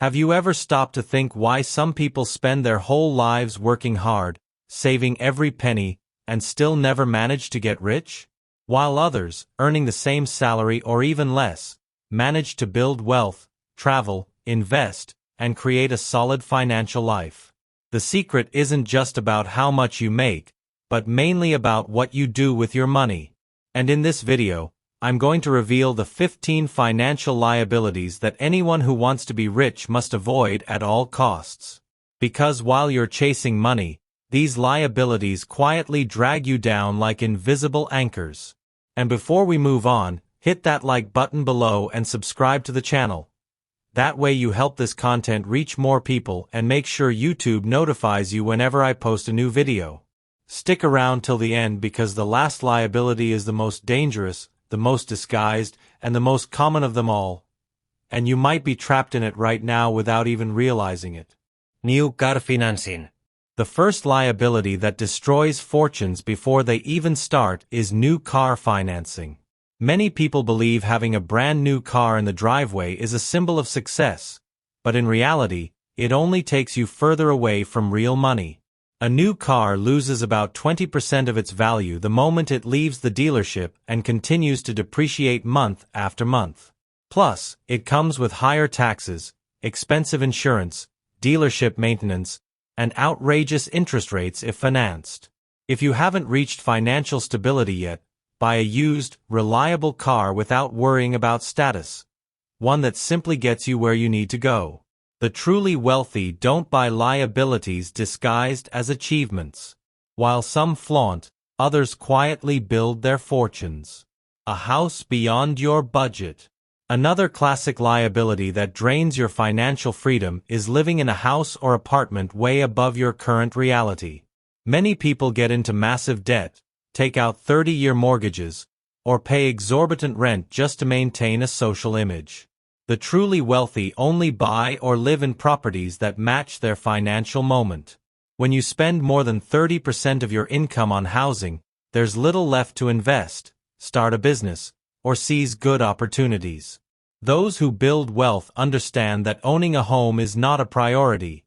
Have you ever stopped to think why some people spend their whole lives working hard, saving every penny, and still never manage to get rich? While others, earning the same salary or even less, manage to build wealth, travel, invest, and create a solid financial life. The secret isn't just about how much you make, but mainly about what you do with your money. And in this video, I'm going to reveal the 15 financial liabilities that anyone who wants to be rich must avoid at all costs. Because while you're chasing money, these liabilities quietly drag you down like invisible anchors. And before we move on, hit that like button below and subscribe to the channel. That way you help this content reach more people and make sure YouTube notifies you whenever I post a new video. Stick around till the end because the last liability is the most dangerous, the most disguised, and the most common of them all. And you might be trapped in it right now without even realizing it. New car financing. The first liability that destroys fortunes before they even start is new car financing. Many people believe having a brand new car in the driveway is a symbol of success, but in reality, it only takes you further away from real money. A new car loses about 20% of its value the moment it leaves the dealership and continues to depreciate month after month. Plus, it comes with higher taxes, expensive insurance, dealership maintenance, and outrageous interest rates if financed. If you haven't reached financial stability yet, buy a used, reliable car without worrying about status. One that simply gets you where you need to go. The truly wealthy don't buy liabilities disguised as achievements. While some flaunt, others quietly build their fortunes. A house beyond your budget. Another classic liability that drains your financial freedom is living in a house or apartment way above your current reality. Many people get into massive debt, take out 30-year mortgages, or pay exorbitant rent just to maintain a social image. The truly wealthy only buy or live in properties that match their financial moment. When you spend more than 30% of your income on housing, there's little left to invest, start a business, or seize good opportunities. Those who build wealth understand that owning a home is not a priority.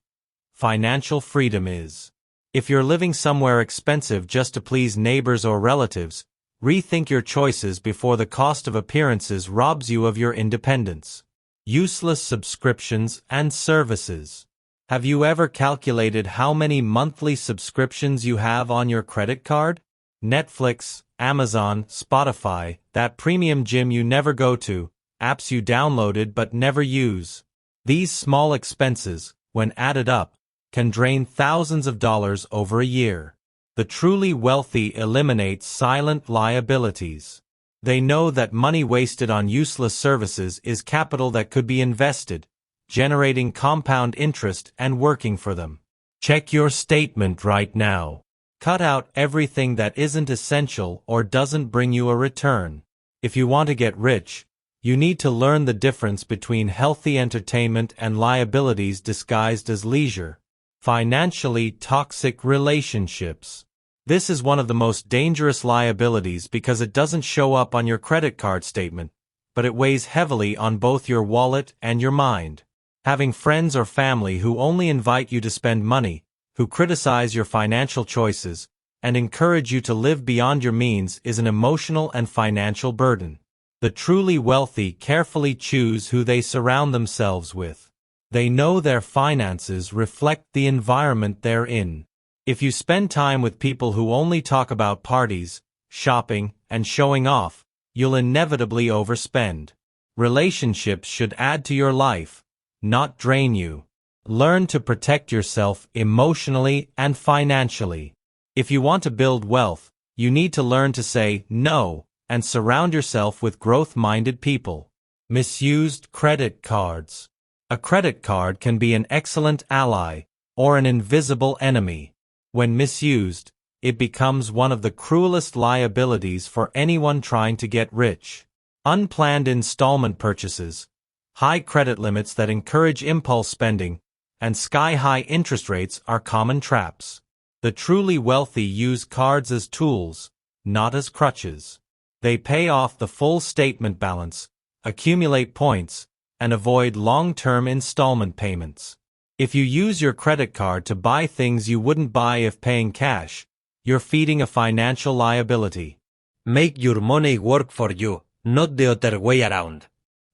Financial freedom is. If you're living somewhere expensive just to please neighbors or relatives, rethink your choices before the cost of appearances robs you of your independence. Useless subscriptions and services. Have you ever calculated how many monthly subscriptions you have on your credit card? Netflix, Amazon, Spotify, that premium gym you never go to, apps you downloaded but never use. These small expenses, when added up, can drain thousands of dollars over a year. The truly wealthy eliminate silent liabilities. They know that money wasted on useless services is capital that could be invested, generating compound interest and working for them. Check your statement right now. Cut out everything that isn't essential or doesn't bring you a return. If you want to get rich, you need to learn the difference between healthy entertainment and liabilities disguised as leisure. Financially toxic relationships. This is one of the most dangerous liabilities because it doesn't show up on your credit card statement, but it weighs heavily on both your wallet and your mind. Having friends or family who only invite you to spend money, who criticize your financial choices, and encourage you to live beyond your means is an emotional and financial burden. The truly wealthy carefully choose who they surround themselves with. They know their finances reflect the environment they're in. If you spend time with people who only talk about parties, shopping, and showing off, you'll inevitably overspend. Relationships should add to your life, not drain you. Learn to protect yourself emotionally and financially. If you want to build wealth, you need to learn to say no and surround yourself with growth-minded people. Misused credit cards. A credit card can be an excellent ally or an invisible enemy. When misused, it becomes one of the cruelest liabilities for anyone trying to get rich. Unplanned installment purchases, high credit limits that encourage impulse spending, and sky-high interest rates are common traps. The truly wealthy use cards as tools, not as crutches. They pay off the full statement balance, accumulate points, and avoid long-term installment payments. If you use your credit card to buy things you wouldn't buy if paying cash, you're feeding a financial liability. Make your money work for you, not the other way around.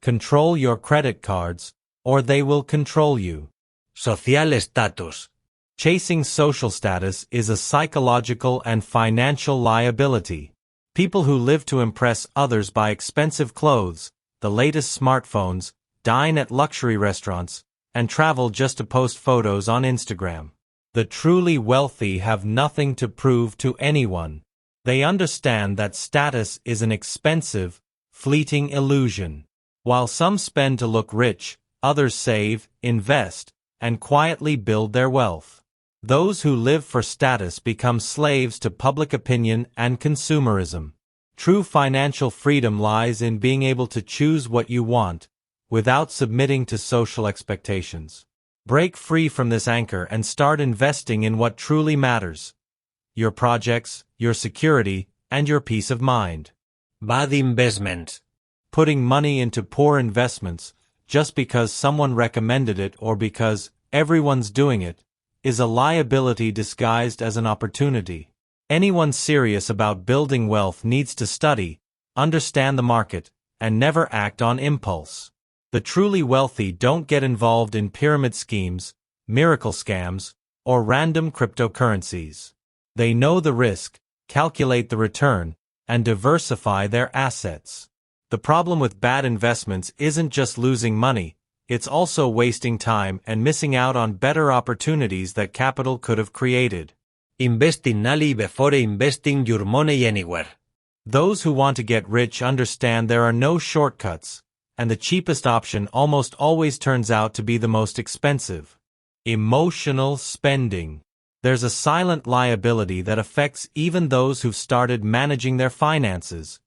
Control your credit cards, or they will control you. Social status. Chasing social status is a psychological and financial liability. People who live to impress others buy expensive clothes, the latest smartphones, dine at luxury restaurants, and travel just to post photos on Instagram. The truly wealthy have nothing to prove to anyone. They understand that status is an expensive, fleeting illusion. While some spend to look rich, others save, invest, and quietly build their wealth. Those who live for status become slaves to public opinion and consumerism. True financial freedom lies in being able to choose what you want, without submitting to social expectations. Break free from this anchor and start investing in what truly matters: your projects, your security, and your peace of mind. Bad investments. Putting money into poor investments, just because someone recommended it or because everyone's doing it, is a liability disguised as an opportunity. Anyone serious about building wealth needs to study, understand the market, and never act on impulse. The truly wealthy don't get involved in pyramid schemes, miracle scams, or random cryptocurrencies. They know the risk, calculate the return, and diversify their assets. The problem with bad investments isn't just losing money, it's also wasting time and missing out on better opportunities that capital could have created. Invest in early before investing your money anywhere. Those who want to get rich understand there are no shortcuts, and the cheapest option almost always turns out to be the most expensive. Emotional spending. There's a silent liability that affects even those who've started managing their finances.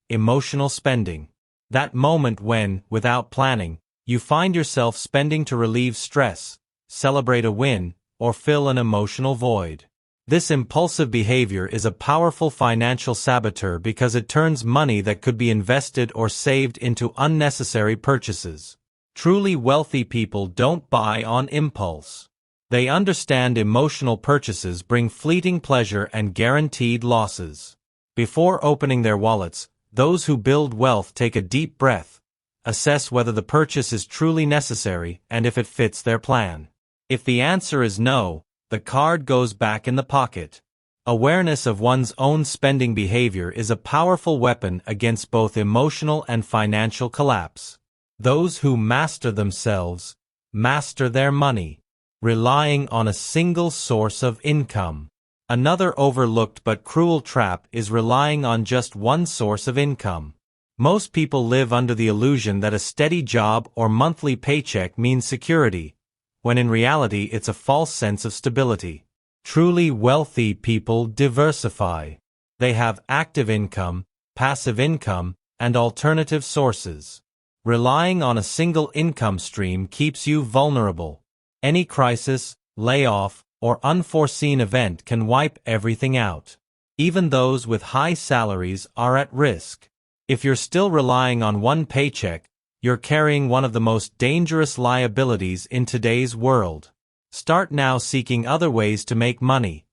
Emotional spending. That moment when, without planning, you find yourself spending to relieve stress, celebrate a win, or fill an emotional void. This impulsive behavior is a powerful financial saboteur because it turns money that could be invested or saved into unnecessary purchases. Truly wealthy people don't buy on impulse. They understand emotional purchases bring fleeting pleasure and guaranteed losses. Before opening their wallets, those who build wealth take a deep breath, assess whether the purchase is truly necessary and if it fits their plan. If the answer is no, the card goes back in the pocket. Awareness of one's own spending behavior is a powerful weapon against both emotional and financial collapse. Those who master themselves, master their money, relying on a single source of income. Another overlooked but cruel trap is relying on just one source of income. Most people live under the illusion that a steady job or monthly paycheck means security, when in reality it's a false sense of stability. Truly wealthy people diversify. They have active income, passive income, and alternative sources. Relying on a single income stream keeps you vulnerable. Any crisis, layoff, or unforeseen event can wipe everything out. Even those with high salaries are at risk. If you're still relying on one paycheck, you're carrying one of the most dangerous liabilities in today's world. Start now seeking other ways to make money.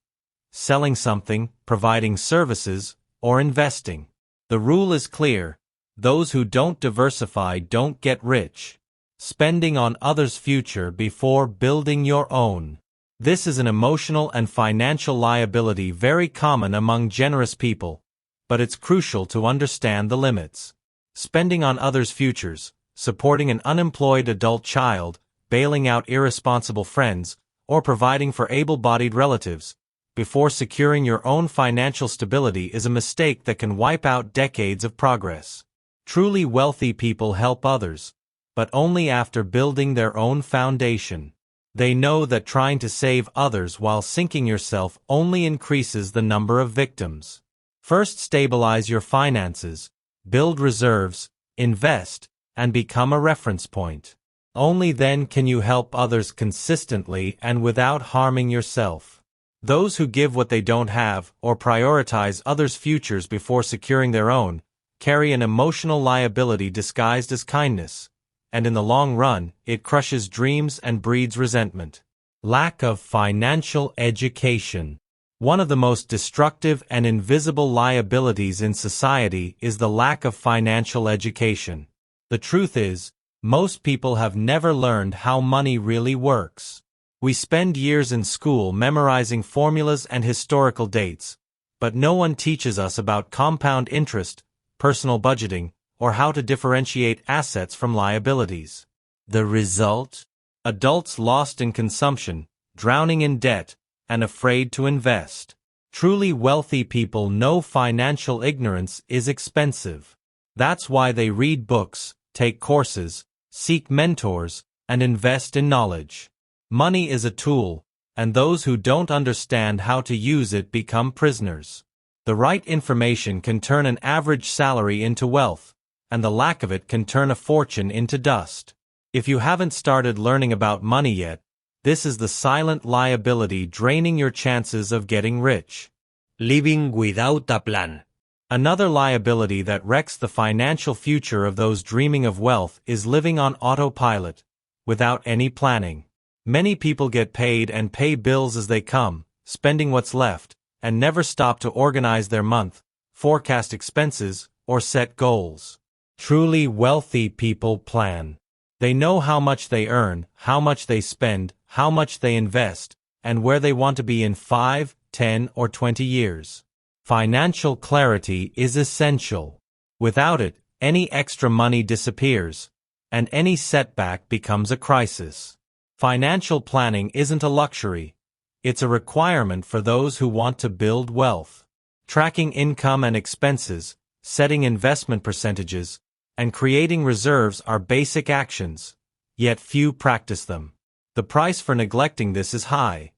Selling something, providing services, or investing. The rule is clear: those who don't diversify don't get rich. Spending on others' future before building your own. This is an emotional and financial liability very common among generous people, but it's crucial to understand the limits. Spending on others' futures, supporting an unemployed adult child, bailing out irresponsible friends, or providing for able-bodied relatives, before securing your own financial stability is a mistake that can wipe out decades of progress. Truly wealthy people help others, but only after building their own foundation. They know that trying to save others while sinking yourself only increases the number of victims. First, stabilize your finances, build reserves, invest, and become a reference point. Only then can you help others consistently and without harming yourself. Those who give what they don't have or prioritize others' futures before securing their own carry an emotional liability disguised as kindness, and in the long run, it crushes dreams and breeds resentment. Lack of financial education. One of the most destructive and invisible liabilities in society is the lack of financial education. The truth is, most people have never learned how money really works. We spend years in school memorizing formulas and historical dates, but no one teaches us about compound interest, personal budgeting, or how to differentiate assets from liabilities. The result? Adults lost in consumption, drowning in debt, and afraid to invest. Truly wealthy people know financial ignorance is expensive. That's why they read books, take courses, seek mentors, and invest in knowledge. Money is a tool, and those who don't understand how to use it become prisoners. The right information can turn an average salary into wealth, and the lack of it can turn a fortune into dust. If you haven't started learning about money yet, this is the silent liability draining your chances of getting rich. Living without a plan. Another liability that wrecks the financial future of those dreaming of wealth is living on autopilot, without any planning. Many people get paid and pay bills as they come, spending what's left, and never stop to organize their month, forecast expenses, or set goals. Truly wealthy people plan. They know how much they earn, how much they spend, how much they invest, and where they want to be in 5, 10, or 20 years. Financial clarity is essential. Without it, any extra money disappears, and any setback becomes a crisis. Financial planning isn't a luxury. It's a requirement for those who want to build wealth. Tracking income and expenses, setting investment percentages, and creating reserves are basic actions, yet few practice them. The price for neglecting this is high.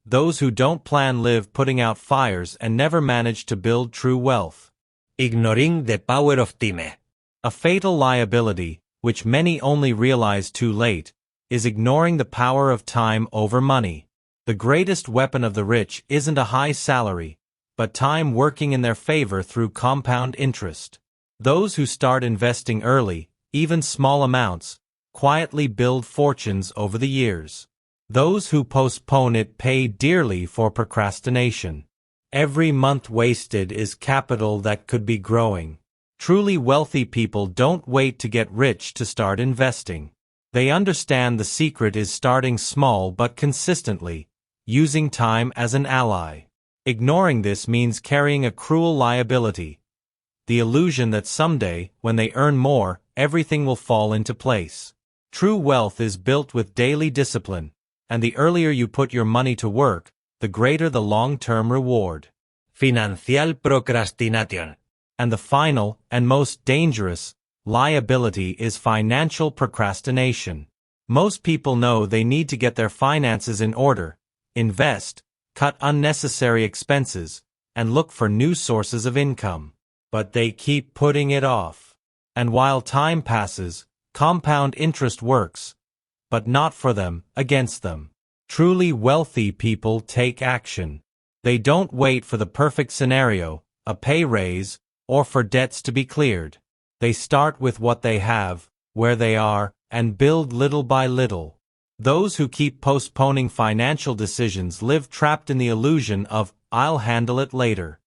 Those who don't plan live putting out fires and never manage to build true wealth. Ignoring the power of time. A fatal liability, which many only realize too late, is ignoring the power of time over money. The greatest weapon of the rich isn't a high salary, but time working in their favor through compound interest. Those who start investing early, even small amounts, quietly build fortunes over the years. Those who postpone it pay dearly for procrastination. Every month wasted is capital that could be growing. Truly wealthy people don't wait to get rich to start investing. They understand the secret is starting small but consistently, using time as an ally. Ignoring this means carrying a cruel liability. The illusion that someday, when they earn more, everything will fall into place. True wealth is built with daily discipline, and the earlier you put your money to work, the greater the long-term reward. Financial procrastination. And the final, and most dangerous, liability is financial procrastination. Most people know they need to get their finances in order, invest, cut unnecessary expenses, and look for new sources of income. But they keep putting it off. And while time passes, compound interest works, but not for them, against them. Truly wealthy people take action. They don't wait for the perfect scenario, a pay raise, or for debts to be cleared. They start with what they have, where they are, and build little by little. Those who keep postponing financial decisions live trapped in the illusion of, "I'll handle it later."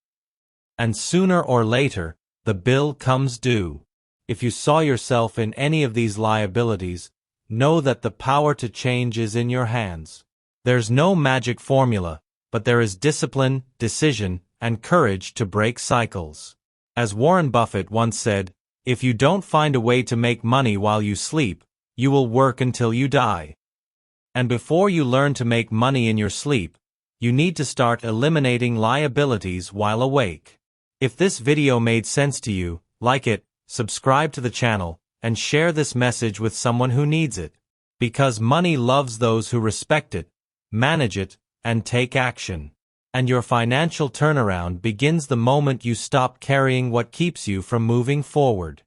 And sooner or later, the bill comes due. If you saw yourself in any of these liabilities, know that the power to change is in your hands. There's no magic formula, but there is discipline, decision, and courage to break cycles. As Warren Buffett once said, "If you don't find a way to make money while you sleep, you will work until you die." And before you learn to make money in your sleep, you need to start eliminating liabilities while awake. If this video made sense to you, like it, subscribe to the channel, and share this message with someone who needs it. Because money loves those who respect it, manage it, and take action. And your financial turnaround begins the moment you stop carrying what keeps you from moving forward.